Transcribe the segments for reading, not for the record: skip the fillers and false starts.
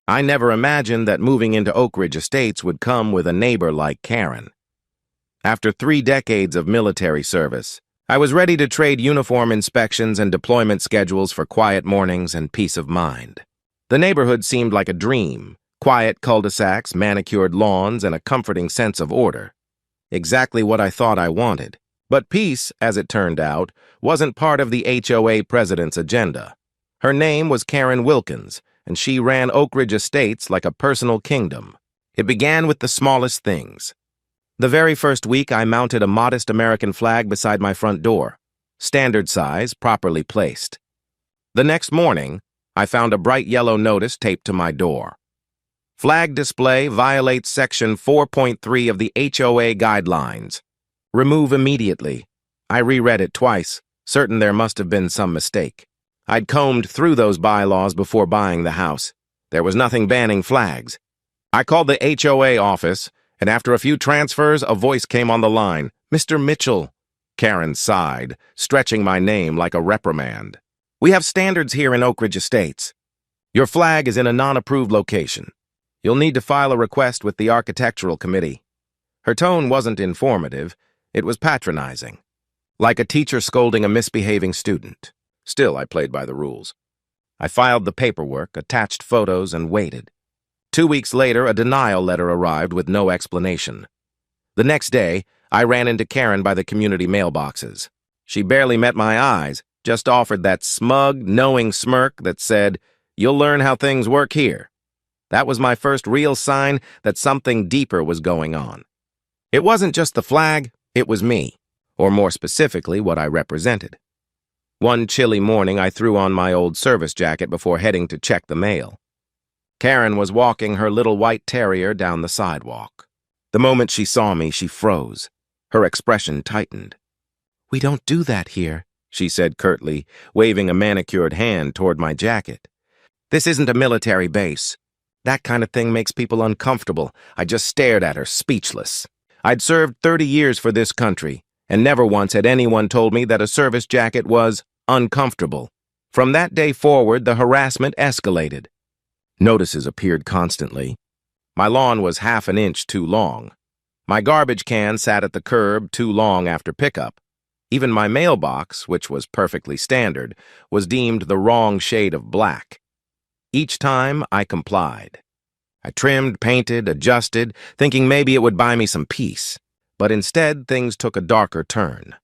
I never imagined that moving into Oak Ridge Estates would come with a neighbor like Karen. After 3 decades of military service, I was ready to trade uniform inspections and deployment schedules for quiet mornings and peace of mind. The neighborhood seemed like a dream: quiet cul-de-sacs, manicured lawns, and a comforting sense of order. Exactly what I thought I wanted. But peace, as it turned out, wasn't part of the HOA president's agenda. Her name was Karen Wilkins, and she ran Oak Ridge Estates like a personal kingdom. It began with the smallest things. The very first week, I mounted a modest American flag beside my front door, standard size, properly placed. The next morning, I found a bright yellow notice taped to my door. Flag display violates Section 4.3 of the HOA guidelines. Remove immediately. I reread it twice, certain there must have been some mistake. I'd combed through those bylaws before buying the house. There was nothing banning flags. I called the HOA office, and after a few transfers, a voice came on the line. "Mr. Mitchell." Karen sighed, stretching my name like a reprimand. "We have standards here in Oak Ridge Estates. Your flag is in a non-approved location. You'll need to file a request with the Architectural Committee." Her tone wasn't informative. It was patronizing, like a teacher scolding a misbehaving student. Still, I played by the rules. I filed the paperwork, attached photos, and waited. 2 weeks later, a denial letter arrived with no explanation. The next day, I ran into Karen by the community mailboxes. She barely met my eyes, just offered that smug, knowing smirk that said, "You'll learn how things work here." That was my first real sign that something deeper was going on. It wasn't just the flag, it was me, or more specifically, what I represented. One chilly morning, I threw on my old service jacket before heading to check the mail. Karen was walking her little white terrier down the sidewalk. The moment she saw me, she froze. Her expression tightened. "We don't do that here," she said curtly, waving a manicured hand toward my jacket. "This isn't a military base. That kind of thing makes people uncomfortable." I just stared at her, speechless. I'd served 30 years for this country, and never once had anyone told me that a service jacket was uncomfortable. From that day forward, the harassment escalated. Notices appeared constantly. My lawn was half an inch too long. My garbage can sat at the curb too long after pickup. Even my mailbox, which was perfectly standard, was deemed the wrong shade of black. Each time, I complied. I trimmed, painted, adjusted, thinking maybe it would buy me some peace. But instead, things took a darker turn.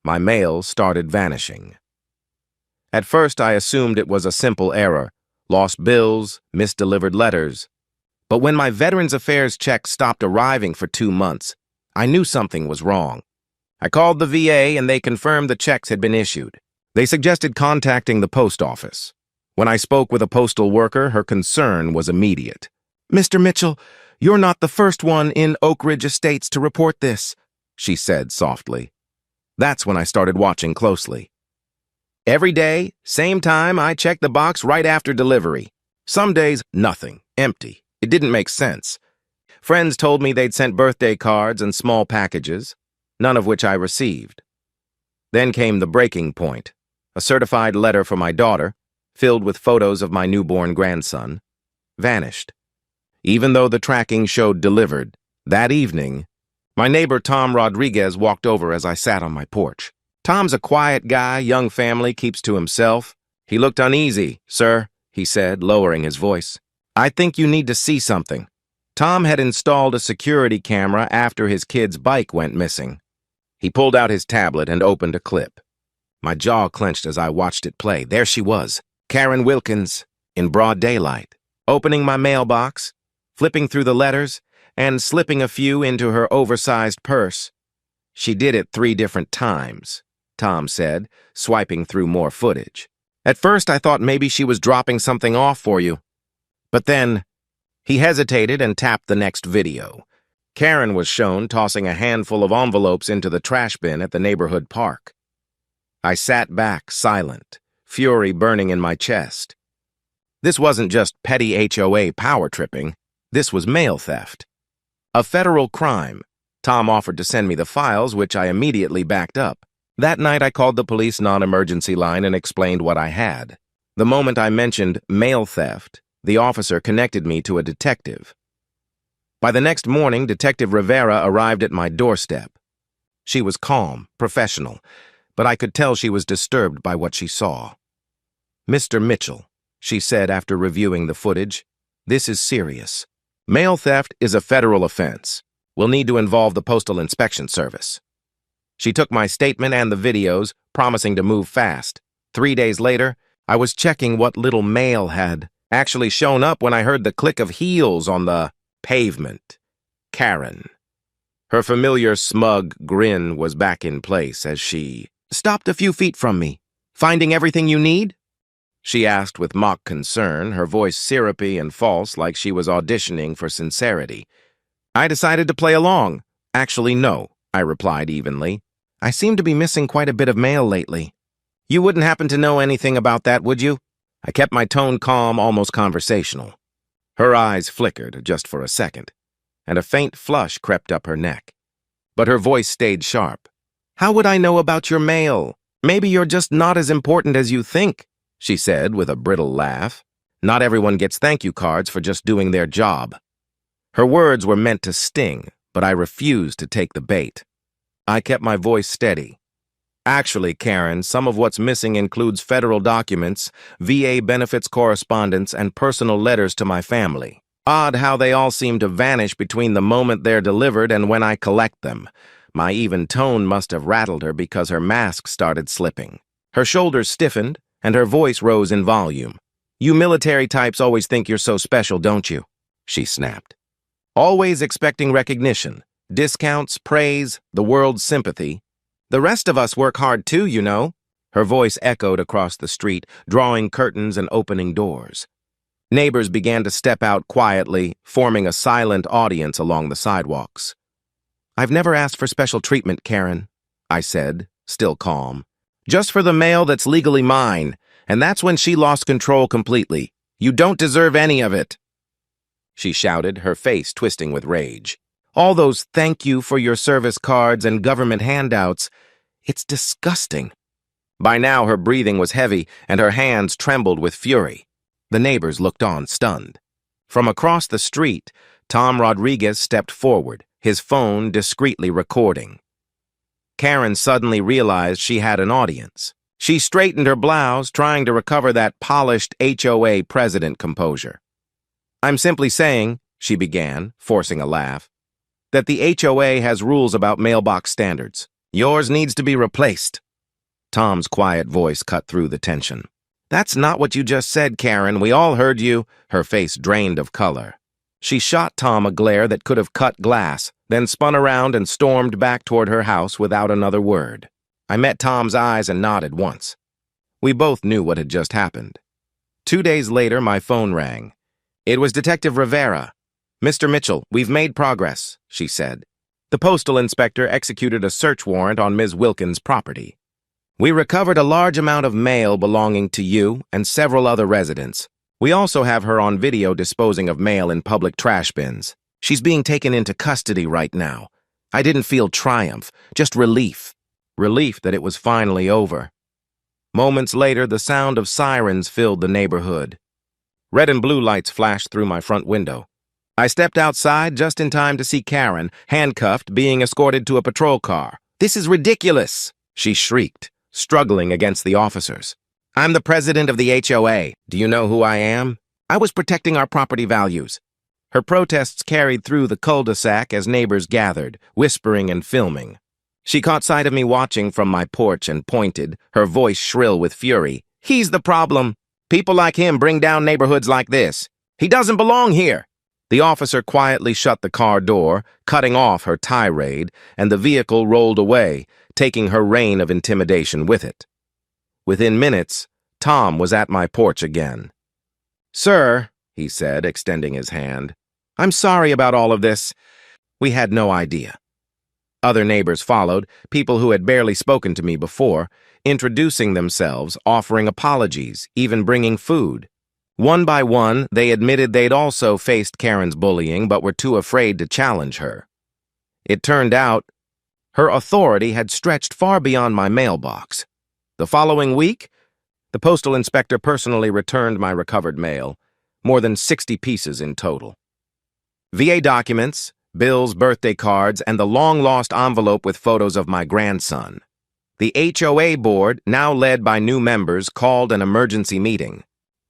My mail started vanishing. At first, I assumed it was a simple error: lost bills, misdelivered letters. But when my Veterans Affairs check stopped arriving for 2 months, I knew something was wrong. I called the VA and they confirmed the checks had been issued. They suggested contacting the post office. When I spoke with a postal worker, her concern was immediate. "Mr. Mitchell, you're not the first one in Oak Ridge Estates to report this," she said softly. That's when I started watching closely. Every day, same time, I checked the box right after delivery. Some days, nothing, empty. It didn't make sense. Friends told me they'd sent birthday cards and small packages, none of which I received. Then came the breaking point: a certified letter for my daughter, filled with photos of my newborn grandson, vanished. Even though the tracking showed delivered, that evening, my neighbor Tom Rodriguez walked over as I sat on my porch. Tom's a quiet guy, young family, keeps to himself. He looked uneasy. "Sir," he said, lowering his voice, "I think you need to see something." Tom had installed a security camera after his kid's bike went missing. He pulled out his tablet and opened a clip. My jaw clenched as I watched it play. There she was, Karen Wilkins, in broad daylight, opening my mailbox, flipping through the letters, and slipping a few into her oversized purse. "She did it 3 different times," Tom said, swiping through more footage. "At first, I thought maybe she was dropping something off for you. But then," he hesitated and tapped the next video. Karen was shown tossing a handful of envelopes into the trash bin at the neighborhood park. I sat back, silent, fury burning in my chest. This wasn't just petty HOA power tripping. This was mail theft. A federal crime. Tom offered to send me the files, which I immediately backed up. That night, I called the police non-emergency line and explained what I had. The moment I mentioned mail theft, The officer connected me to a detective. By the next morning, Detective Rivera arrived at my doorstep. She was calm, professional, but I could tell she was disturbed by what she saw. "Mr. Mitchell," she said after reviewing the footage, "this is serious. Mail theft is a federal offense. We'll need to involve the Postal Inspection Service." She took my statement and the videos, promising to move fast. 3 days later, I was checking what little mail had actually shown up when I heard the click of heels on the pavement. Karen. Her familiar smug grin was back in place as she stopped a few feet from me. "Finding everything you need?" she asked with mock concern, her voice syrupy and false like she was auditioning for sincerity. I decided to play along. "Actually, no," I replied evenly. "I seem to be missing quite a bit of mail lately. You wouldn't happen to know anything about that, would you?" I kept my tone calm, almost conversational. Her eyes flickered just for a second, and a faint flush crept up her neck. But her voice stayed sharp. "How would I know about your mail? Maybe you're just not as important as you think," she said with a brittle laugh. "Not everyone gets thank you cards for just doing their job." Her words were meant to sting, but I refused to take the bait. I kept my voice steady. "Actually, Karen, some of what's missing includes federal documents, VA benefits correspondence, and personal letters to my family. Odd how they all seem to vanish between the moment they're delivered and when I collect them." My even tone must have rattled her because her mask started slipping. Her shoulders stiffened, and her voice rose in volume. "You military types always think you're so special, don't you?" she snapped. "Always expecting recognition, discounts, praise, the world's sympathy. The rest of us work hard too, you know." Her voice echoed across the street, drawing curtains and opening doors. Neighbors began to step out quietly, forming a silent audience along the sidewalks. "I've never asked for special treatment, Karen," I said, still calm. "Just for the mail that's legally mine, and that's when she lost control completely. You don't deserve any of it," she shouted, her face twisting with rage. "All those thank you for your service cards and government handouts. It's disgusting." By now her breathing was heavy and her hands trembled with fury. The neighbors looked on, stunned. From across the street, Tom Rodriguez stepped forward, his phone discreetly recording. Karen suddenly realized she had an audience. She straightened her blouse, trying to recover that polished HOA president composure. "I'm simply saying," she began, forcing a laugh, "that the HOA has rules about mailbox standards. Yours needs to be replaced." Tom's quiet voice cut through the tension. "That's not what you just said, Karen. We all heard you." Her face drained of color. She shot Tom a glare that could have cut glass, then spun around and stormed back toward her house without another word. I met Tom's eyes and nodded once. We both knew what had just happened. 2 days later, my phone rang. It was Detective Rivera. "Mr. Mitchell, we've made progress," she said. "The postal inspector executed a search warrant on Ms. Wilkins' property. We recovered a large amount of mail belonging to you and several other residents. We also have her on video disposing of mail in public trash bins. She's being taken into custody right now." I didn't feel triumph, just relief. Relief that it was finally over. Moments later, the sound of sirens filled the neighborhood. Red and blue lights flashed through my front window. I stepped outside just in time to see Karen, handcuffed, being escorted to a patrol car. "This is ridiculous," she shrieked, struggling against the officers. "I'm the president of the HOA. Do you know who I am? I was protecting our property values." Her protests carried through the cul-de-sac as neighbors gathered, whispering and filming. She caught sight of me watching from my porch and pointed, her voice shrill with fury. "He's the problem. People like him bring down neighborhoods like this. He doesn't belong here." The officer quietly shut the car door, cutting off her tirade, and the vehicle rolled away, taking her reign of intimidation with it. Within minutes, Tom was at my porch again. "Sir," he said, extending his hand, "I'm sorry about all of this. We had no idea." Other neighbors followed, people who had barely spoken to me before, introducing themselves, offering apologies, even bringing food. One by one, they admitted they'd also faced Karen's bullying but were too afraid to challenge her. It turned out, her authority had stretched far beyond my mailbox. The following week, the postal inspector personally returned my recovered mail, more than 60 pieces in total. VA documents, bills, birthday cards, and the long-lost envelope with photos of my grandson. The HOA board, now led by new members, called an emergency meeting.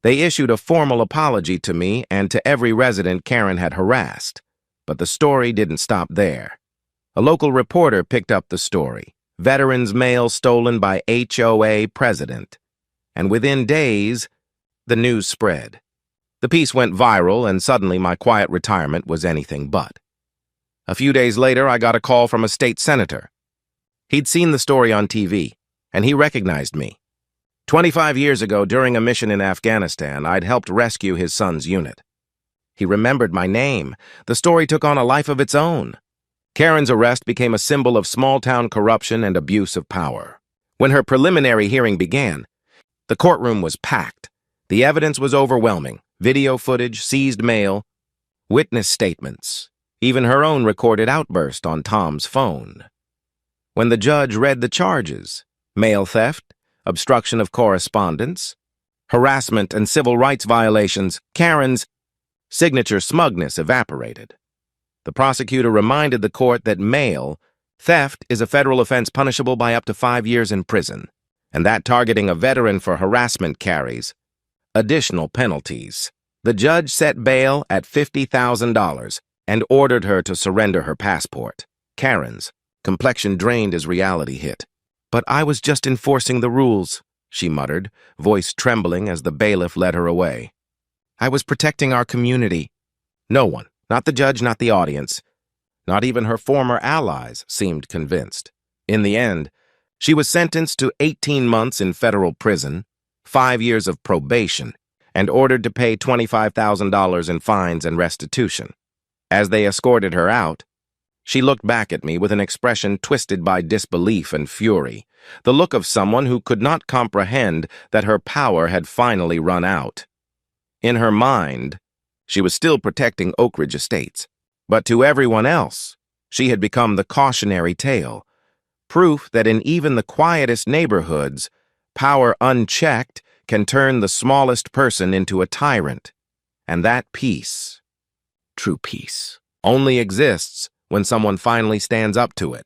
They issued a formal apology to me and to every resident Karen had harassed. But the story didn't stop there. A local reporter picked up the story. Veterans' mail stolen by HOA president. And within days, the news spread. The piece went viral, and suddenly my quiet retirement was anything but. A few days later, I got a call from a state senator. He'd seen the story on TV, and he recognized me. 25 years ago, during a mission in Afghanistan, I'd helped rescue his son's unit. He remembered my name. The story took on a life of its own. Karen's arrest became a symbol of small-town corruption and abuse of power. When her preliminary hearing began, the courtroom was packed. The evidence was overwhelming. Video footage, seized mail, witness statements, even her own recorded outburst on Tom's phone. When the judge read the charges, mail theft, obstruction of correspondence, harassment and civil rights violations, Karen's signature smugness evaporated. The prosecutor reminded the court that mail theft is a federal offense punishable by up to 5 years in prison, and that targeting a veteran for harassment carries additional penalties. The judge set bail at $50,000 and ordered her to surrender her passport. Karen's complexion drained as reality hit. "But I was just enforcing the rules," she muttered, voice trembling as the bailiff led her away. "I was protecting our community." No one, not the judge, not the audience, not even her former allies, seemed convinced. In the end, she was sentenced to 18 months in federal prison, 5 years of probation, and ordered to pay $25,000 in fines and restitution. As they escorted her out, she looked back at me with an expression twisted by disbelief and fury, the look of someone who could not comprehend that her power had finally run out. In her mind, she was still protecting Oak Ridge Estates, but to everyone else, she had become the cautionary tale, proof that in even the quietest neighborhoods, power unchecked can turn the smallest person into a tyrant. And that peace, true peace, only exists when someone finally stands up to it.